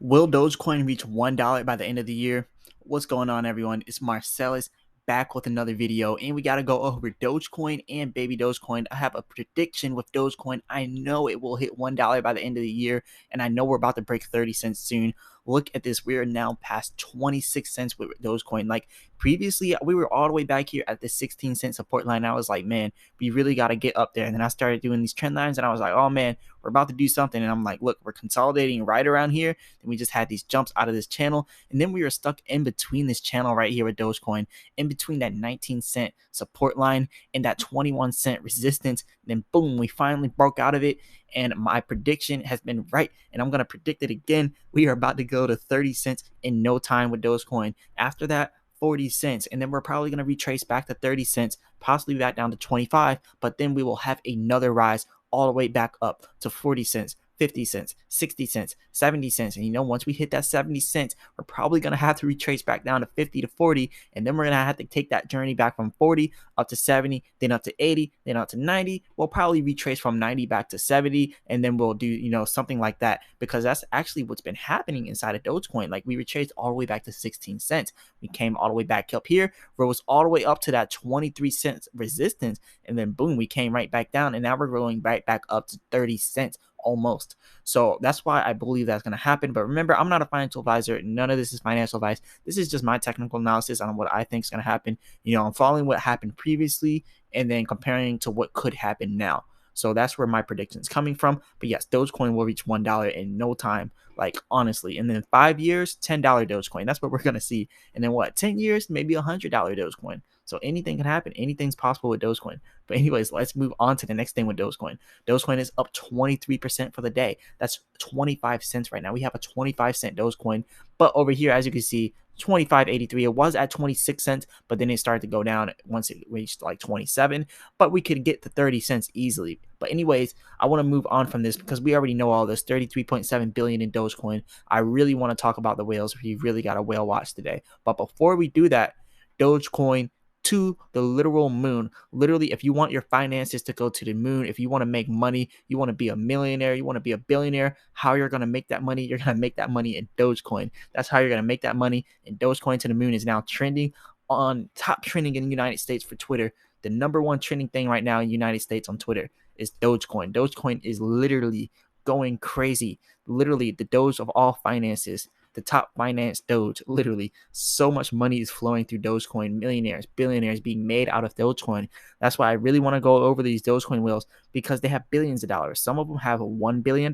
Will Dogecoin reach $1 by the end of the year? What's going on, everyone? It's Marsellis back with another video, and we got to go over Dogecoin and baby Dogecoin. I have a prediction with Dogecoin. I know it will hit $1 by the end of the year, and I know we're about to break 30 cents soon. Look at this. We are now past 26 cents with Dogecoin. Like previously, we were all the way back here at the 16-cent support line. I was like, man, we really got to get up there. And then I started doing these trend lines, and I was like, oh man, we're about to do something. And I'm like, look, we're consolidating right around here. And we just had these jumps out of this channel. And then we were stuck in between this channel right here with Dogecoin, in between that 19-cent support line and that 21-cent resistance. And then boom, we finally broke out of it. And my prediction has been right. And I'm going to predict it again. We are about to go to 30 cents in no time with Dogecoin. After that, 40 cents, and then we're probably going to retrace back to 30 cents, possibly back down to 25, but then we will have another rise all the way back up to 40 cents, 50 cents, 60 cents, 70 cents. And once we hit that 70 cents, we're probably going to have to retrace back down to 50 to 40. And then we're going to have to take that journey back from 40 up to 70, then up to 80, then up to 90. We'll probably retrace from 90 back to 70. And then we'll do, something like that, because that's actually what's been happening inside of Dogecoin. Like we retraced all the way back to 16 cents. We came all the way back up here, rose all the way up to that 23 cents resistance. And then boom, we came right back down. And now we're going right back up to 30 cents. Almost. So that's why I believe that's going to happen. But remember, I'm not a financial advisor. None of this is financial advice. This is just my technical analysis on what I think is going to happen. I'm following what happened previously and then comparing to what could happen now. So that's where my prediction is coming from. But yes, Dogecoin will reach $1 in no time, like honestly. And then 5 years, $10 Dogecoin. That's what we're going to see. And then 10 years, maybe $100 Dogecoin. So anything can happen. Anything's possible with Dogecoin. But anyways, let's move on to the next thing with Dogecoin. Dogecoin is up 23% for the day. That's 25 cents right now. We have a 25-cent Dogecoin. But over here, as you can see, 25.83. It was at 26 cents, but then it started to go down once it reached like 27. But we could get to 30 cents easily. But anyways, I want to move on from this because we already know all this. 33.7 billion in Dogecoin. I really want to talk about the whales. We really got a whale watch today. But before we do that, Dogecoin to the literal moon. Literally, if you want your finances to go to the moon, if you want to make money, you want to be a millionaire, you want to be a billionaire, how you're going to make that money? You're going to make that money in Dogecoin. That's how you're going to make that money. And Dogecoin to the moon is now trending on top trending in the United States for Twitter. The number one trending thing right now in the United States on Twitter is Dogecoin. Dogecoin is literally going crazy. Literally the Doge of all finances. The top finance Doge, literally so much money is flowing through Dogecoin, millionaires, billionaires being made out of Dogecoin. That's why I really want to go over these Dogecoin whales, because they have billions of dollars. Some of them have $1 billion.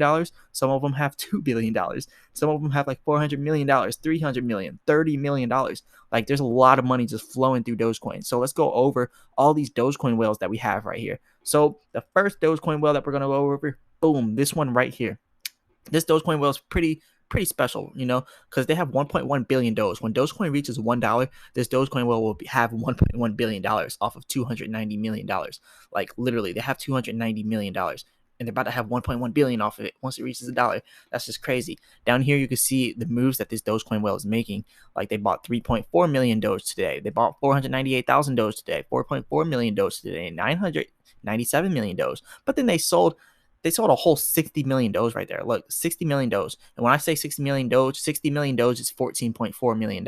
Some of them have $2 billion. Some of them have like $400 million, $300 million, $30 million. Like there's a lot of money just flowing through Dogecoin. So let's go over all these Dogecoin whales that we have right here. So the first Dogecoin whale that we're going to go over, boom, this one right here. This Dogecoin whale is pretty special, because they have 1.1 billion Doge. When Dogecoin reaches $1, this Dogecoin will have $1.1 billion off of $290 million. Like literally, they have $290 million. And they're about to have 1.1 billion off of it once it reaches $1. That's just crazy. Down here, you can see the moves that this Dogecoin whale is making. Like they bought 3.4 million Doge today. They bought 498,000 Doge today, 4.4 million Doge today, 997 million Doge. But then they sold a whole 60 million Doge right there. Look, 60 million Doge. And when I say 60 million Doge is $14.4 million.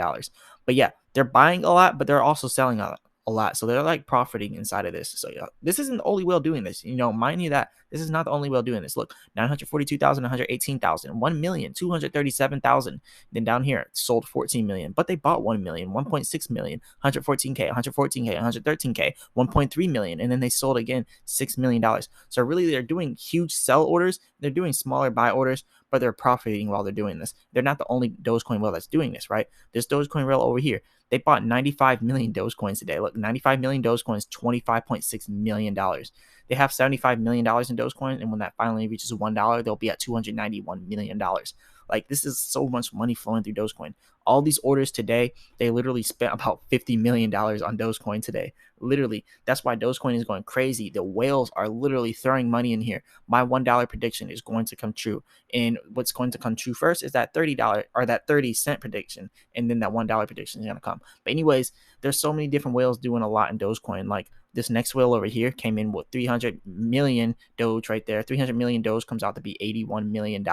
But yeah, they're buying a lot, but they're also selling a lot. So they're like profiting inside of this. So yeah, this isn't the only whale doing this. Mind you that this is not the only whale doing this. Look, 942,000, 118,000, 1,237,000. Then down here, sold 14 million, but they bought 1 million, 1.6 million, 114K, 114K, 113K, 1.3 million. And then they sold again $6 million. So really they're doing huge sell orders. They're doing smaller buy orders, but they're profiting while they're doing this. They're not the only Dogecoin whale that's doing this, right? This Dogecoin whale over here, they bought 95 million Dogecoins today. Look, 95 million Dogecoins, $25.6 million. They have $75 million in Dogecoin, and when that finally reaches $1, they'll be at $291 million. Like, this is so much money flowing through Dogecoin. All these orders today, they literally spent about $50 million on Dogecoin today. Literally, that's why Dogecoin is going crazy. The whales are literally throwing money in here. My $1 prediction is going to come true. And what's going to come true first is that $30 or that 30-cent prediction. And then that $1 prediction is going to come. But anyways, there's so many different whales doing a lot in Dogecoin. Like this next whale over here came in with 300 million Doge right there. 300 million Doge comes out to be $81 million.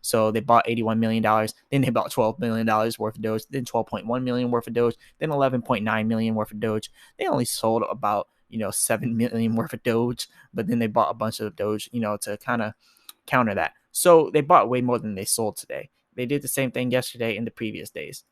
So they bought $81 million. Then they bought $12 million worth of Doge. Then 12.1 million worth of Doge. Then 11.9 million worth of Doge. They only sold about 7 million worth of Doge, but then they bought a bunch of Doge, to kind of counter that. So they bought way more than they sold today. They did the same thing yesterday and the previous days.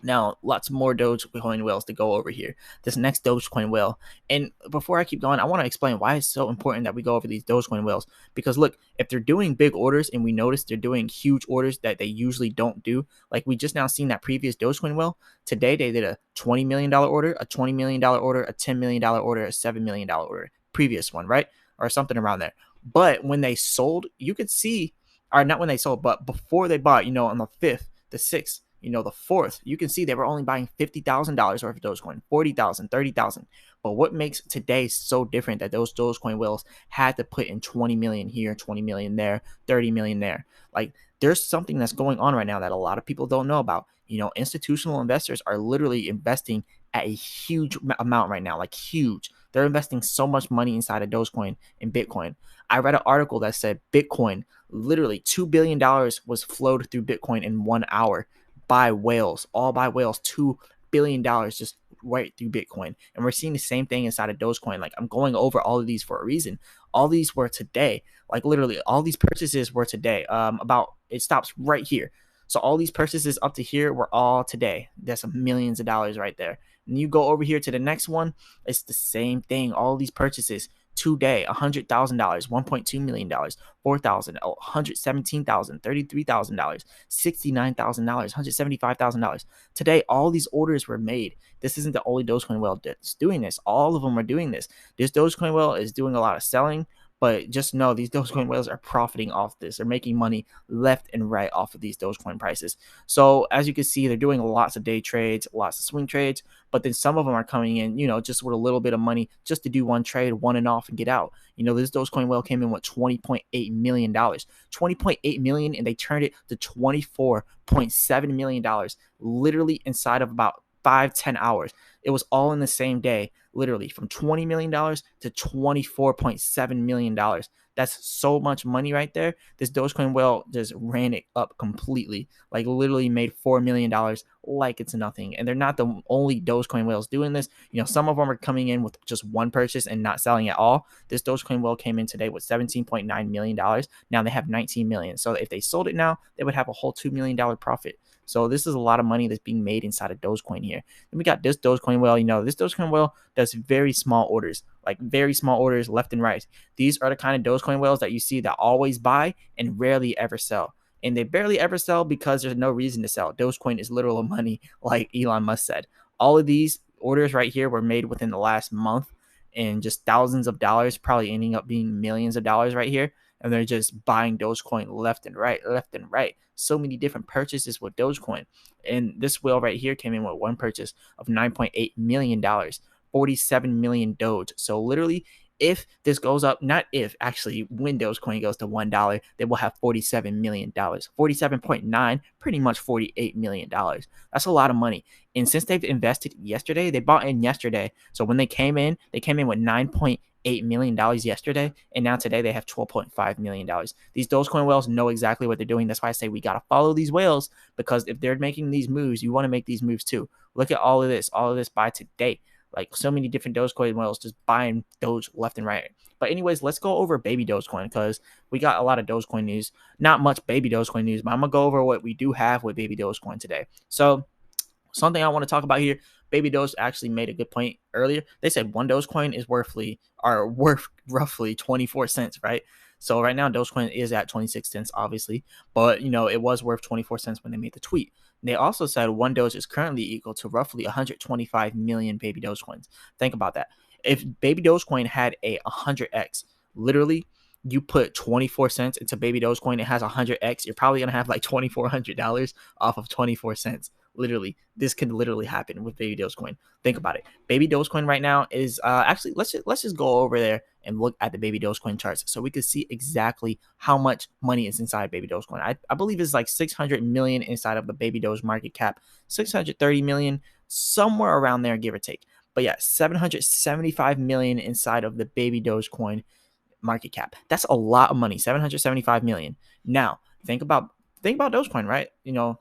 Now, lots more Dogecoin whales to go over here. This next Dogecoin whale. And before I keep going, I want to explain why it's so important that we go over these Dogecoin whales. Because look, if they're doing big orders and we notice they're doing huge orders that they usually don't do, like we just now seen that previous Dogecoin whale, today they did a $20 million order, a $20 million order, a $10 million order, a $7 million order. Previous one, right? Or something around there. But when they sold, you could see, or not when they sold, but before they bought, on the 5th, the 6th, the 4th, you can see they were only buying $50,000 worth of Dogecoin, 40,000, 30,000. But what makes today so different that those Dogecoin whales had to put in 20 million here, 20 million there, 30 million there? Like there's something that's going on right now that a lot of people don't know about. Institutional investors are literally investing at a huge amount right now, like huge. They're investing so much money inside of Dogecoin and Bitcoin. I read an article that said Bitcoin, literally $2 billion was flowed through Bitcoin in 1 hour by whales, all by whales, $2 billion just right through Bitcoin. And we're seeing the same thing inside of Dogecoin. Like I'm going over all of these for a reason. All these were today, like literally all these purchases were today. It stops right here. So all these purchases up to here were all today. That's millions of dollars right there. And you go over here to the next one, it's the same thing. All these purchases today, $100,000, $1.2 million, $4,000, $117,000, $33,000, $69,000, $175,000. Today, all these orders were made. This isn't the only Dogecoin whale that's doing this. All of them are doing this. This Dogecoin whale is doing a lot of selling. But just know these Dogecoin whales are profiting off this. They're making money left and right off of these Dogecoin prices. So as you can see, they're doing lots of day trades, lots of swing trades. But then some of them are coming in, just with a little bit of money just to do one trade, one and off and get out. This Dogecoin whale came in with $20.8 million. $20.8 million, and they turned it to $24.7 million literally inside of about 5-10 hours. It was all in the same day, literally from $20 million to $24.7 million. That's so much money right there. This Dogecoin whale just ran it up completely, like literally made $4 million like it's nothing. And they're not the only Dogecoin whales doing this. Some of them are coming in with just one purchase and not selling at all. This Dogecoin whale came in today with $17.9 million. Now they have 19 million. So if they sold it now, they would have a whole $2 million profit. So this is a lot of money that's being made inside of Dogecoin here. Then we got this Dogecoin whale. This Dogecoin whale does very small orders, like very small orders left and right. These are the kind of Dogecoin whales that you see that always buy and rarely ever sell. And they barely ever sell because there's no reason to sell. Dogecoin is literal money, like Elon Musk said. All of these orders right here were made within the last month and just thousands of dollars, probably ending up being millions of dollars right here. And they're just buying Dogecoin left and right, left and right. So many different purchases with Dogecoin. And this whale right here came in with one purchase of $9.8 million, 47 million Doge. So literally, if this goes up, not if, actually, when Dogecoin goes to $1, they will have $47 million. 47.9, pretty much $48 million. That's a lot of money. And since they've invested yesterday, they bought in yesterday. So when they came in with $9.8 million yesterday, and now today they have $12.5 million. These Dogecoin whales know exactly what they're doing. That's why I say we got to follow these whales, because if they're making these moves, you want to make these moves too. Look at all of this by today. Like so many different Dogecoin whales just buying Doge left and right. But anyways, let's go over baby Dogecoin, because we got a lot of Dogecoin news. Not much baby Dogecoin news, but I'm going to go over what we do have with baby Dogecoin today. So something I want to talk about here, Baby Doge actually made a good point earlier. They said one Dogecoin is worth roughly 24 cents, right? So right now Dogecoin is at 26 cents, obviously, but it was worth 24 cents when they made the tweet. They also said one Doge is currently equal to roughly 125 million baby Dogecoins. Think about that. If baby Dogecoin had a 100x, literally, you put 24 cents into baby Dogecoin, it has 100x, you're probably going to have like $2,400 off of 24 cents. Literally, this could literally happen with baby Dogecoin. Think about it. Baby Dogecoin right now is actually let's just go over there and look at the baby Dogecoin charts so we can see exactly how much money is inside baby Dogecoin. I believe it's like 600 million inside of the baby Doge market cap, 630 million, somewhere around there, give or take. But yeah, 775 million inside of the baby Dogecoin market cap. That's a lot of money, 775 million. Now, think about Dogecoin, right?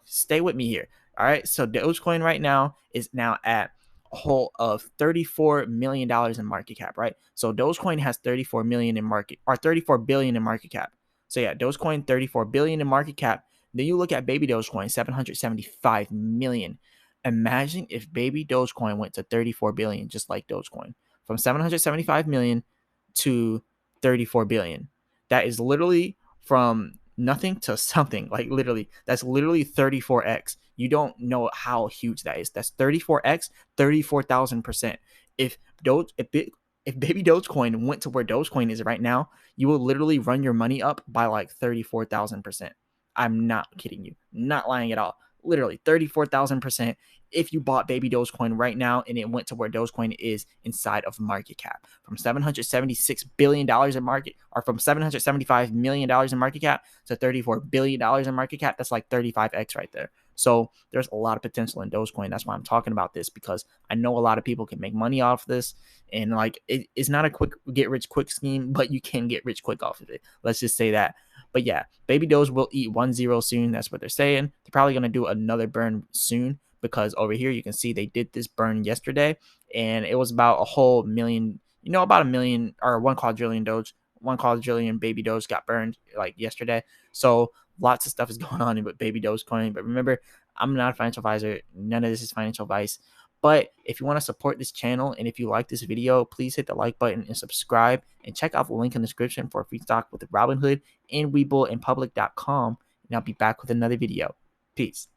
Stay with me here. All right. So Dogecoin right now is now at a whole of $34 million in market cap, right? So Dogecoin has 34 million in market, or 34 billion in market cap. So yeah, Dogecoin 34 billion in market cap. Then you look at baby Dogecoin, 775 million. Imagine if baby Dogecoin went to 34 billion, just like Dogecoin, from 775 million to 34 billion. That is literally from nothing to something. Like literally, that's literally 34x. You don't know how huge that is. That's 34x, 34,000%. If Doge, if baby Dogecoin went to where Dogecoin is right now, you will literally run your money up by like 34,000%. I'm not kidding you, not lying at all. Literally 34,000% if you bought baby Dogecoin right now and it went to where Dogecoin is inside of market cap, from $776 billion in market, or from $775 million in market cap to $34 billion in market cap. That's like 35x right there. So there's a lot of potential in Dogecoin. That's why I'm talking about this, because I know a lot of people can make money off this, and like it's not a quick get rich quick scheme, but you can get rich quick off of it. Let's just say that. But yeah, baby Doge will eat 1-0 soon. That's what they're saying. They're probably going to do another burn soon, because over here you can see they did this burn yesterday, and it was about a whole million, about a million, or 1 quadrillion Doge, 1 quadrillion baby Doge got burned like yesterday. So lots of stuff is going on with baby Dogecoin. But remember, I'm not a financial advisor. None of this is financial advice. But if you want to support this channel, and if you like this video, please hit the like button and subscribe, and check out the link in the description for a free stock with Robinhood and Webull and Public.com. And I'll be back with another video. Peace.